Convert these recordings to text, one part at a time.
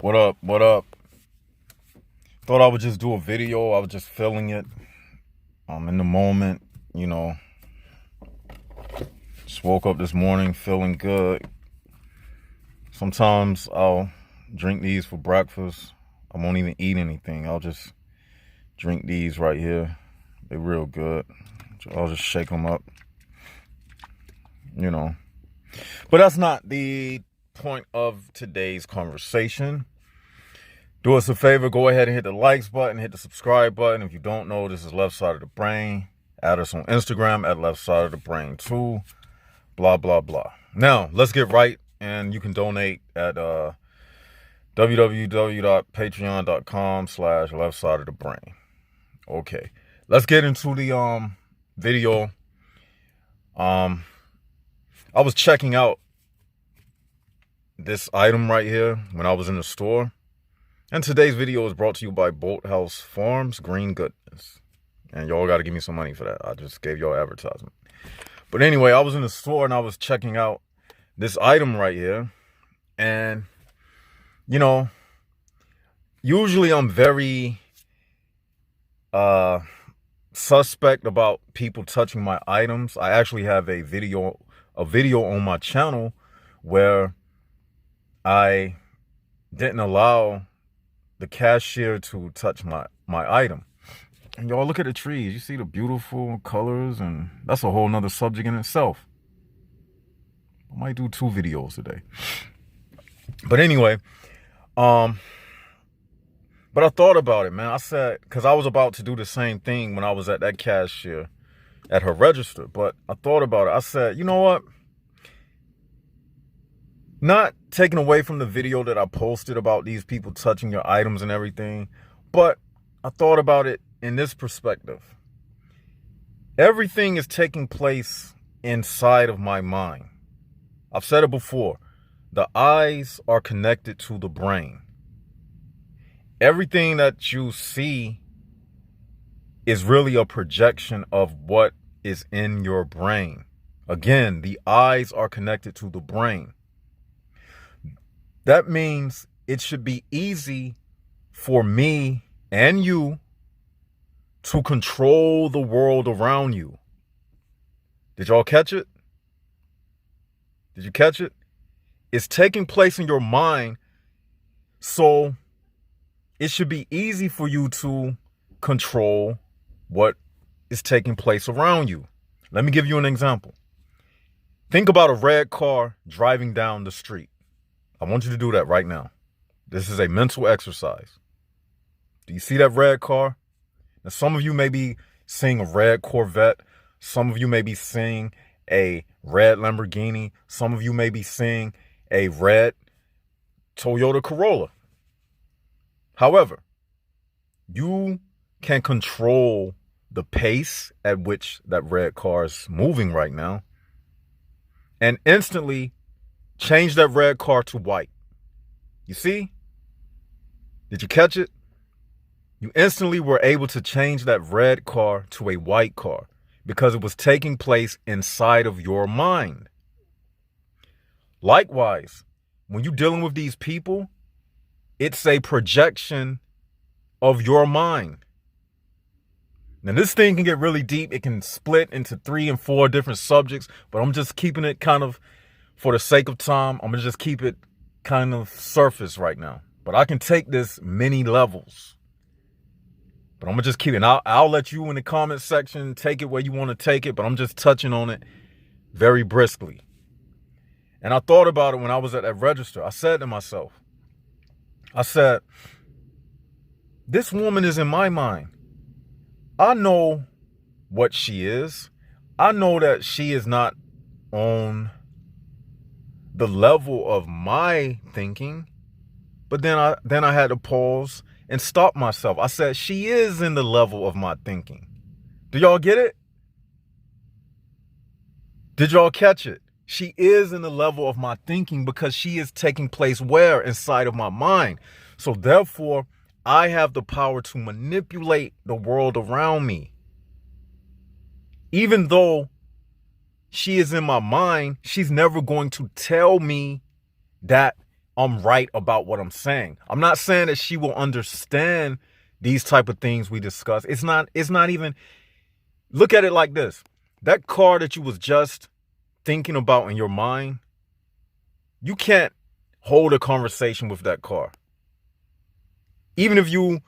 What up? What up? Thought I would just do a video. I was just feeling it. I'm in the moment, you know. Just woke up this morning feeling good. Sometimes I'll drink these for breakfast. I won't even eat anything. I'll just drink these right here. They're real good. I'll just shake them up, you know. But that's not the point of today's conversation. Do us a favor, go ahead and hit the likes button, hit the subscribe button. If you don't know, this is Left Side of the Brain. Add us on Instagram at Left Side of the Brain too. Blah, blah, blah. Now, let's get right, and you can donate at www.patreon.com/Left Side of the Brain. Okay, let's get into the video. I was checking out this item right here when I was in the store. And today's video is brought to you by Bolthouse Farms Green Goodness. And y'all got to give me some money for that. I just gave y'all advertisement. But anyway, I was in the store and I was checking out this item right here. And, you know, usually I'm very suspect about people touching my items. I actually have a video on my channel where I didn't allow the cashier to touch my item. And y'all look at the trees. You see the beautiful colors, and that's a whole nother subject in itself. I might do 2 videos today. But anyway, but I thought about it, man. I said, because I was about to do the same thing when I was at that cashier at her register. But I thought about it. I said, you know what? Not taking away from the video that I posted about these people touching your items and everything, but I thought about it in this perspective. Everything is taking place inside of my mind. I've said it before. The eyes are connected to the brain. Everything that you see is really a projection of what is in your brain. Again, the eyes are connected to the brain. That means it should be easy for me and you to control the world around you. Did y'all catch it? Did you catch it? It's taking place in your mind, so it should be easy for you to control what is taking place around you. Let me give you an example. Think about a red car driving down the street. I want you to do that right now. This is a mental exercise. Do you see that red car? Now, some of you may be seeing a red Corvette. Some of you may be seeing a red Lamborghini. Some of you may be seeing a red Toyota Corolla. However, you can control the pace at which that red car is moving right now and instantly change that red car to white. You see? Did you catch it? You instantly were able to change that red car to a white car because it was taking place inside of your mind. Likewise, when you're dealing with these people, it's a projection of your mind. Now, this thing can get really deep. It can split into 3 and 4 different subjects, but I'm just keeping it kind of, for the sake of time, I'm going to just keep it kind of surface right now. But I can take this many levels. But I'm going to just keep it. And I'll let you in the comment section take it where you want to take it. But I'm just touching on it very briskly. And I thought about it when I was at that register. I said to myself, I said, this woman is in my mind. I know what she is. I know that she is not on the level of my thinking, but then I had to pause and stop myself. I said, she is in the level of my thinking. Do y'all get it? Did y'all catch it? She is in the level of my thinking because she is taking place where? Inside of my mind. So therefore, I have the power to manipulate the world around me. Even though she is in my mind, she's never going to tell me that I'm right about what I'm saying. I'm not saying that she will understand these type of things we discuss. It's not even, look at it like this. That car that you was just thinking about in your mind, you can't hold a conversation with that car. Even if you,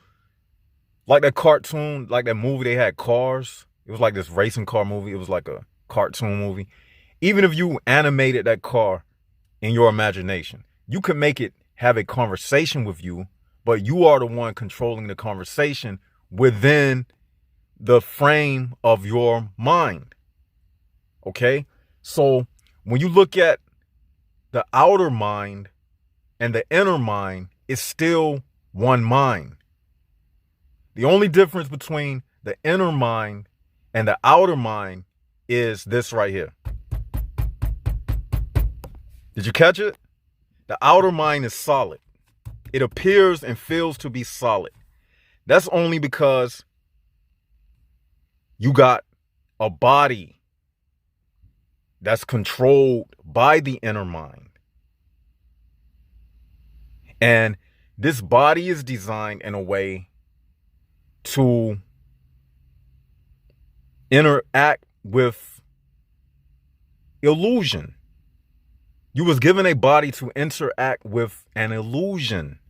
like that cartoon, like that movie they had Cars. It was like this racing car movie. It was like a cartoon movie. Even if you animated that car in your imagination, you could make it have a conversation with you, but you are the one controlling the conversation within the frame of your mind. Okay? So when you look at the outer mind and the inner mind, it's still one mind. The only difference between the inner mind and the outer mind is this right here. Did you catch it? The outer mind is solid. It appears and feels to be solid. That's only because you got a body that's controlled by the inner mind. And this body is designed in a way to interact with illusion. You was given a body to interact with an illusion.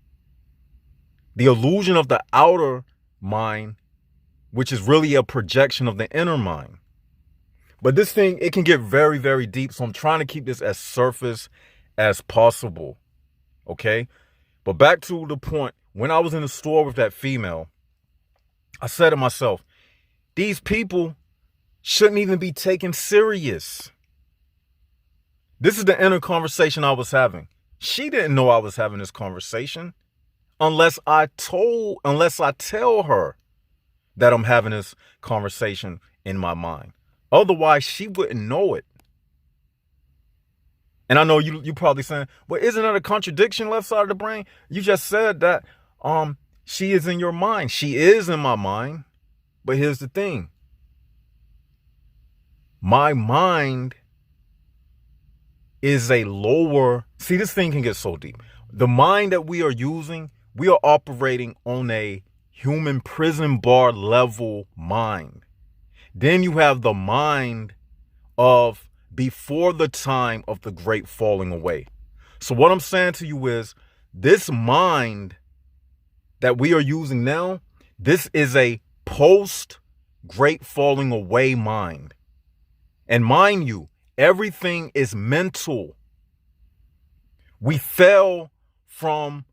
The illusion of the outer mind, which is really a projection of the inner mind. But this thing, it can get very, very deep. So I'm trying to keep this as surface as possible. Okay? But back to the point, when I was in the store with that female, I said to myself, these people shouldn't even be taken serious. This is the inner conversation I was having. She didn't know I was having this conversation unless I tell her that I'm having this conversation in my mind. Otherwise, she wouldn't know it. And I know you probably saying, well, isn't that a contradiction, left side of the brain? You just said that she is in your mind. She is in my mind. But here's the thing. My mind is a lower, see, this thing can get so deep. The mind that we are using, we are operating on a human prison bar level mind. Then you have the mind of before the time of the great falling away. So what I'm saying to you is, this mind that we are using now, this is a post great falling away mind. And mind you, everything is mental. We fell from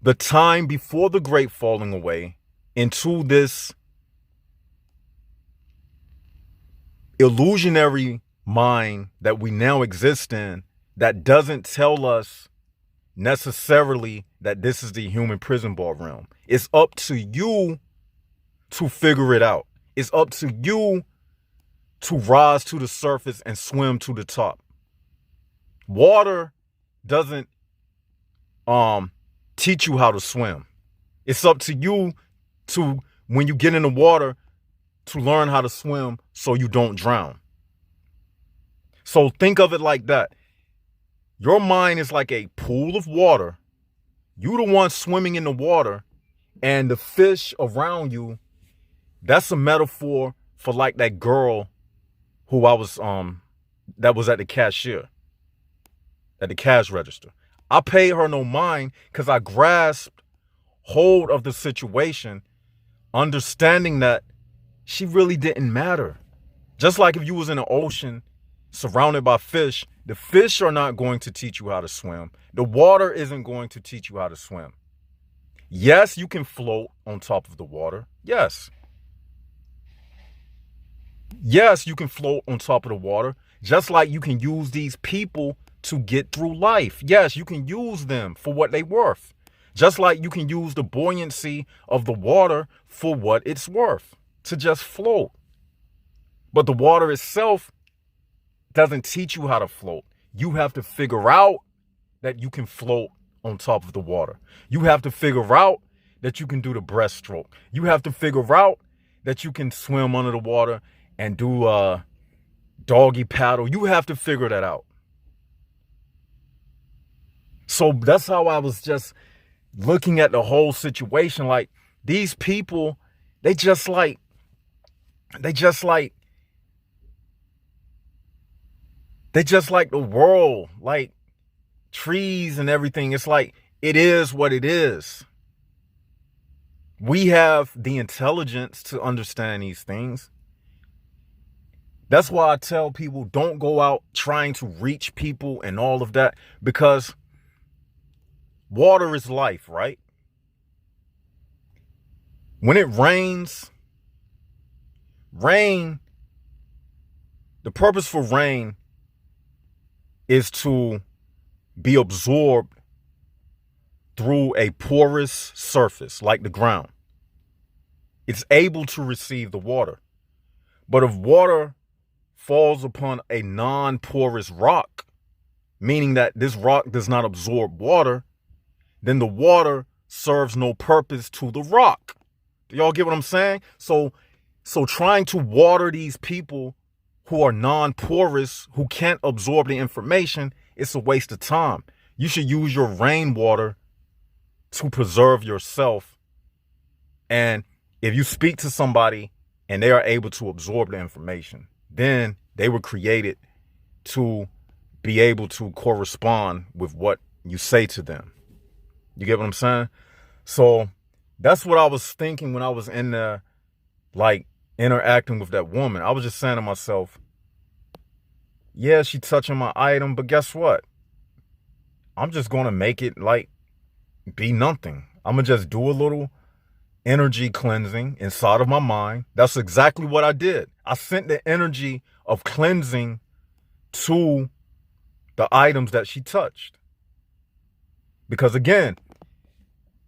the time before the great falling away into this illusionary mind that we now exist in, that doesn't tell us necessarily that this is the human prison bar realm. It's up to you to figure it out. It's up to you to rise to the surface and swim to the top. Water doesn't teach you how to swim. It's up to you to, when you get in the water, to learn how to swim so you don't drown. So think of it like that. Your mind is like a pool of water. You the one swimming in the water, and the fish around you, that's a metaphor for like that girl who I was that was at the cashier, at the cash register. I paid her no mind because I grasped hold of the situation, understanding that she really didn't matter. Just like if you was in the ocean surrounded by fish, the fish are not going to teach you how to swim. The water isn't going to teach you how to swim. Yes, you can float on top of the water. Yes. Yes, you can float on top of the water, just like you can use these people to get through life. Yes, you can use them for what they're worth, just like you can use the buoyancy of the water for what it's worth, to just float. But the water itself doesn't teach you how to float. You have to figure out that you can float on top of the water. You have to figure out that you can do the breaststroke. You have to figure out that you can swim under the water and do a doggy paddle. You have to figure that out. So that's how I was just looking at the whole situation. Like, these people, they just like they just like the world, like trees and everything. It's like, it is what it is. We have the intelligence to understand these things. That's why I tell people, don't go out trying to reach people and all of that, because water is life, right? When it rains, the purpose for rain is to be absorbed through a porous surface like the ground. It's able to receive the water. But if water falls upon a non-porous rock, meaning that this rock does not absorb water, then the water serves no purpose to the rock. Do y'all get what I'm saying? So trying to water these people who are non-porous, who can't absorb the information, it's a waste of time. You should use your rainwater to preserve yourself. And if you speak to somebody and they are able to absorb the information, then they were created to be able to correspond with what you say to them. You get what I'm saying? So that's what I was thinking when I was in there, like, interacting with that woman. I was just saying to myself, yeah, she touching my item, but guess what? I'm just going to make it like be nothing. I'm going to just do a little energy cleansing inside of my mind. That's exactly what I did. I sent the energy of cleansing to the items that she touched. Because again,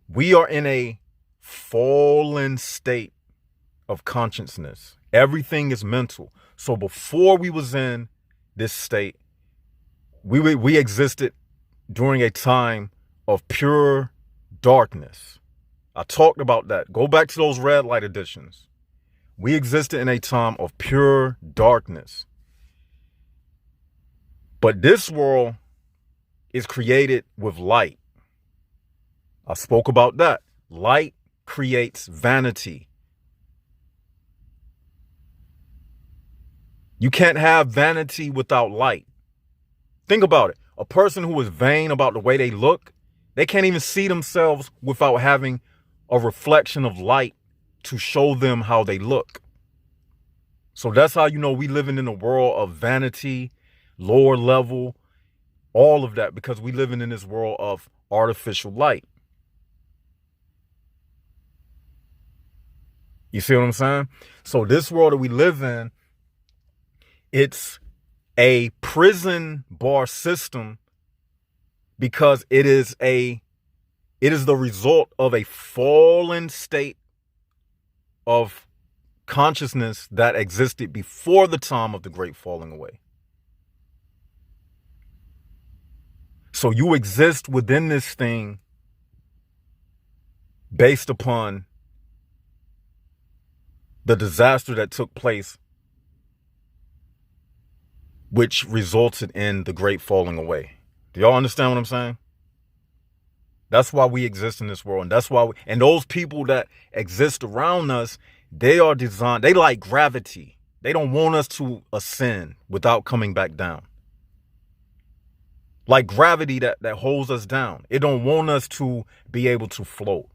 we are in a fallen state of consciousness. Everything is mental. So before we was in this state, we existed during a time of pure darkness. I talked about that. Go back to those red light editions. We existed in a time of pure darkness. But this world is created with light. I spoke about that. Light creates vanity. You can't have vanity without light. Think about it. A person who is vain about the way they look, they can't even see themselves without having a reflection of light to show them how they look. So that's how you know we living in a world of vanity, lower level, all of that, because we living in this world of artificial light. You see what I'm saying? So this world that we live in, it's a prison bar system because it is the result of a fallen state of consciousness that existed before the time of the great falling away. So you exist within this thing based upon the disaster that took place, which resulted in the great falling away. Do y'all understand what I'm saying? That's why we exist in this world. And that's why and those people that exist around us, they are designed, they like gravity. They don't want us to ascend without coming back down. Like gravity that holds us down. It don't want us to be able to float.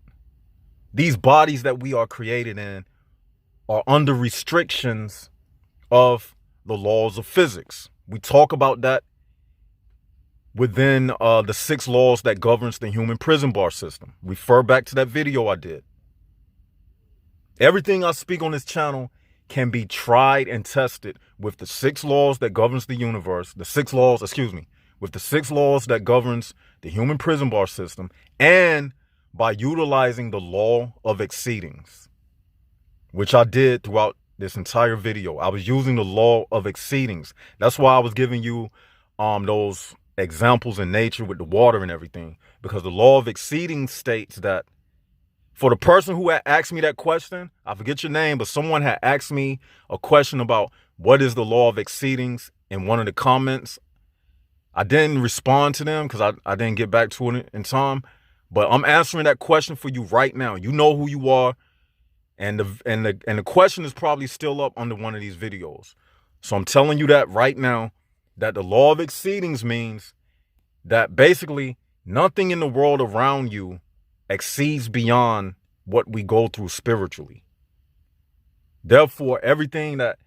These bodies that we are created in are under restrictions of the laws of physics. We talk about that within the 6 laws that governs the human prison bar system. Refer back to that video I did. Everything I speak on this channel can be tried and tested with the 6 laws that governs the universe, with the 6 laws that governs the human prison bar system, and by utilizing the law of exceedings, which I did throughout this entire video. I was using the law of exceedings. That's why I was giving you those examples in nature with the water and everything, because the law of exceeding states that for the person who had asked me that question, I forget your name, but someone had asked me a question about what is the law of exceedings in one of the comments. I didn't respond to them because I didn't get back to it in time. But I'm answering that question for you right now. You know who you are. And the question is probably still up under one of these videos. So I'm telling you that right now, that the law of exceedings means that basically nothing in the world around you exceeds beyond what we go through spiritually. Therefore, everything that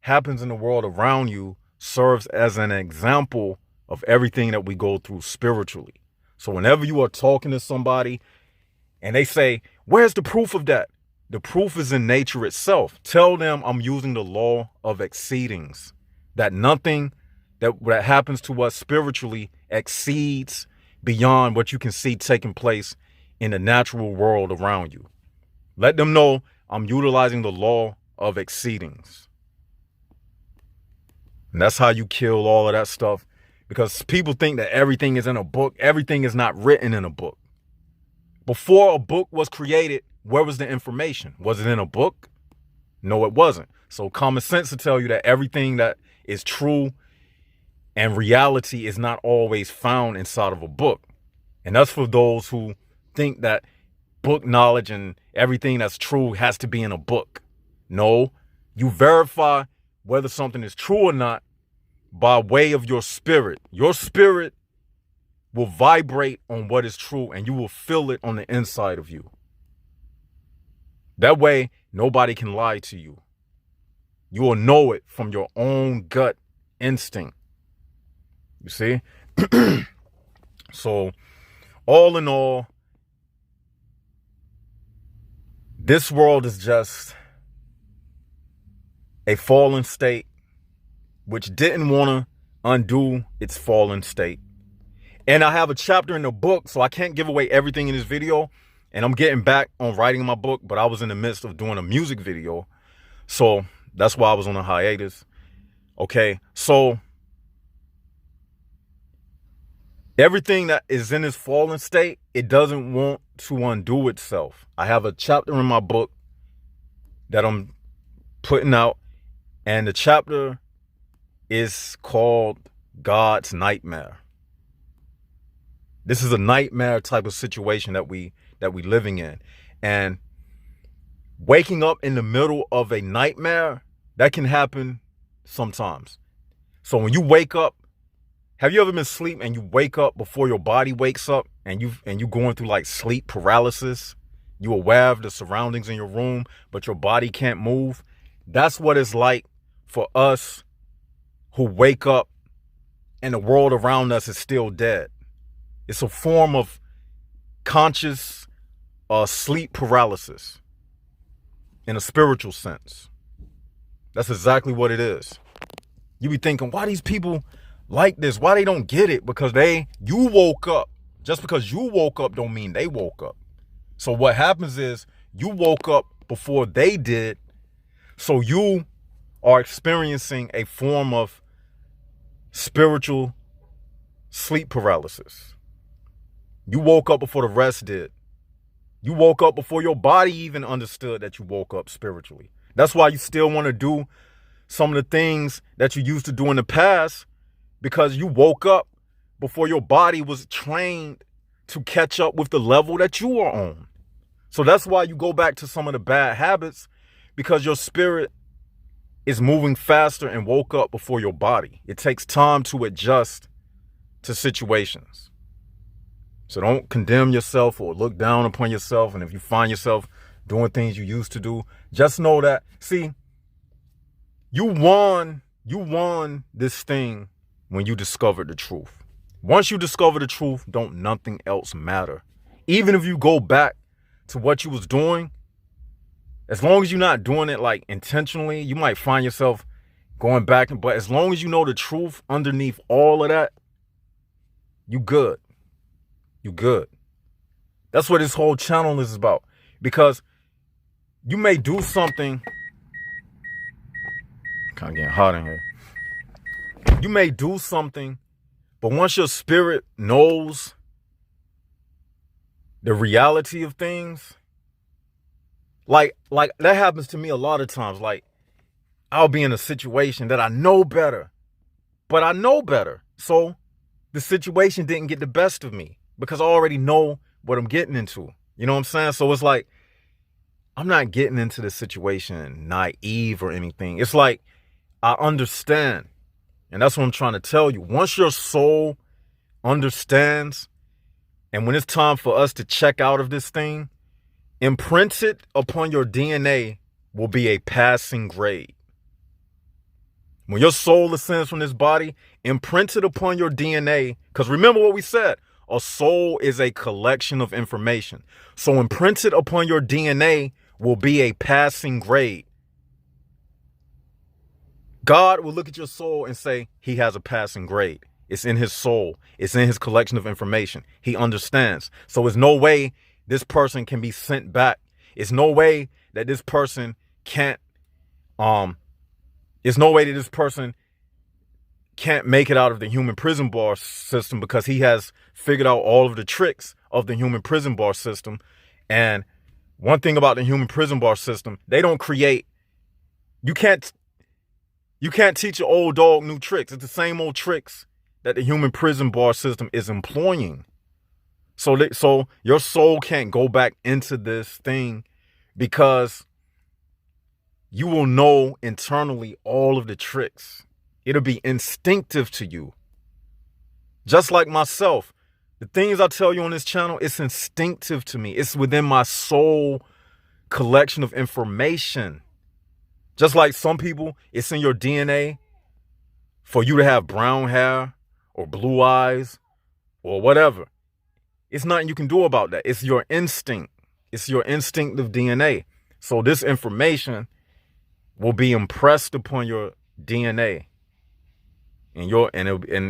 happens in the world around you serves as an example of everything that we go through spiritually. So whenever you are talking to somebody and they say, where's the proof of that? The proof is in nature itself. Tell them I'm using the law of exceedings, that nothing that happens to us spiritually exceeds beyond what you can see taking place in the natural world around you. Let them know I'm utilizing the law of exceedings. And that's how you kill all of that stuff, because people think that everything is in a book. Everything is not written in a book. Before a book was created, where was the information? Was it in a book? No, it wasn't. So common sense to tell you that everything that is true and reality is not always found inside of a book. And that's for those who think that book knowledge and everything that's true has to be in a book. No, you verify whether something is true or not by way of your spirit. Your spirit will vibrate on what is true and you will feel it on the inside of you. That way, nobody can lie to you. You will know it from your own gut instinct. You see? So, all in all, this world is just a fallen state which didn't want to undo its fallen state. And I have a chapter in the book, so I can't give away everything in this video. And I'm getting back on writing my book, but I was in the midst of doing a music video. So that's why I was on a hiatus. Okay, so everything that is in this fallen state, it doesn't want to undo itself. I have a chapter in my book that I'm putting out, and the chapter is called God's Nightmare. This is a nightmare type of situation that we living in. And waking up in the middle of a nightmare, that can happen sometimes. So when you wake up, have you ever been asleep and you wake up before your body wakes up and you going through like sleep paralysis? You're aware of the surroundings in your room, but your body can't move. That's what it's like for us who wake up and the world around us is still dead. It's a form of conscious sleep paralysis in a spiritual sense. That's exactly what it is. You be thinking, why these people like this? Why they don't get it? Because you woke up. Just because you woke up don't mean they woke up. So what happens is you woke up before they did. So you are experiencing a form of spiritual sleep paralysis. You woke up before the rest did. You woke up before your body even understood that you woke up spiritually. That's why you still want to do some of the things that you used to do in the past, because you woke up before your body was trained to catch up with the level that you are on. So that's why you go back to some of the bad habits, because your spirit is moving faster and woke up before your body. It takes time to adjust to situations. So don't condemn yourself or look down upon yourself. And if you find yourself doing things you used to do, just know that, see, you won this thing when you discovered the truth. Once you discover the truth, don't nothing else matter. Even if you go back to what you was doing, as long as you're not doing it like intentionally, you might find yourself going back. But as long as you know the truth underneath all of that, you good. You good. That's what this whole channel is about. Because you may do something. Kind of getting hot in here. You may do something, but once your spirit knows the reality of things, like that happens to me a lot of times. Like, I'll be in a situation that I know better, but I know better. So the situation didn't get the best of me because I already know what I'm getting into. You know what I'm saying? So it's like, I'm not getting into the situation naive or anything. It's like, I understand. And that's what I'm trying to tell you. Once your soul understands, and when it's time for us to check out of this thing, imprinted upon your DNA will be a passing grade. When your soul ascends from this body, imprinted upon your DNA, because remember what we said, a soul is a collection of information. So imprinted upon your DNA will be a passing grade. God will look at your soul and say, he has a passing grade. It's in his soul. It's in his collection of information. He understands. So there's no way this person can be sent back. It's no way that this person can't, there's no way that this person can't make it out of the human prison bar system because he has figured out all of the tricks of the human prison bar system. And one thing about the human prison bar system, they don't create, you can't teach an old dog new tricks. It's the same old tricks that the human prison bar system is employing. So your soul can't go back into this thing because you will know internally all of the tricks. It'll be instinctive to you. Just like myself, the things I tell you on this channel, it's instinctive to me. It's within my soul collection of information. Just like some people, it's in your DNA for you to have brown hair or blue eyes or whatever. It's nothing you can do about that. It's your instinct. It's your instinctive DNA. So this information will be impressed upon your DNA. And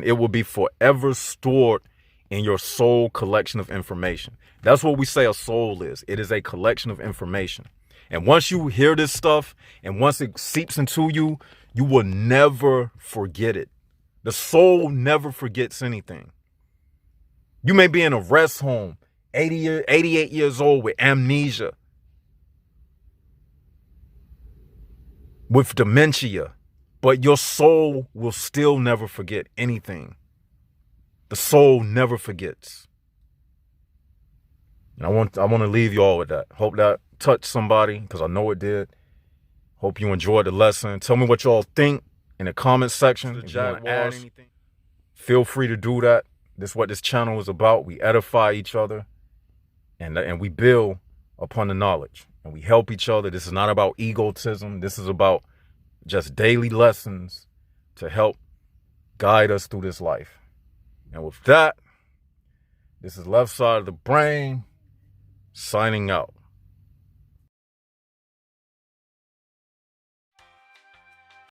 it will be forever stored in your soul collection of information. That's what we say a soul is. It is a collection of information. And once you hear this stuff and once it seeps into you, you will never forget it. The soul never forgets anything. You may be in a rest home, 88 years old with amnesia, with dementia, but your soul will still never forget anything. The soul never forgets. And I want to leave you all with that. Hope that touched somebody, because I know it did. Hope you enjoyed the lesson. Tell me what y'all think in the comment section. If you want to add anything, feel free to do that. This is what this channel is about. We edify each other and we build upon the knowledge and we help each other. This is not about egotism. This is about just daily lessons to help guide us through this life. And with that, this is Left Side of the Brain signing out.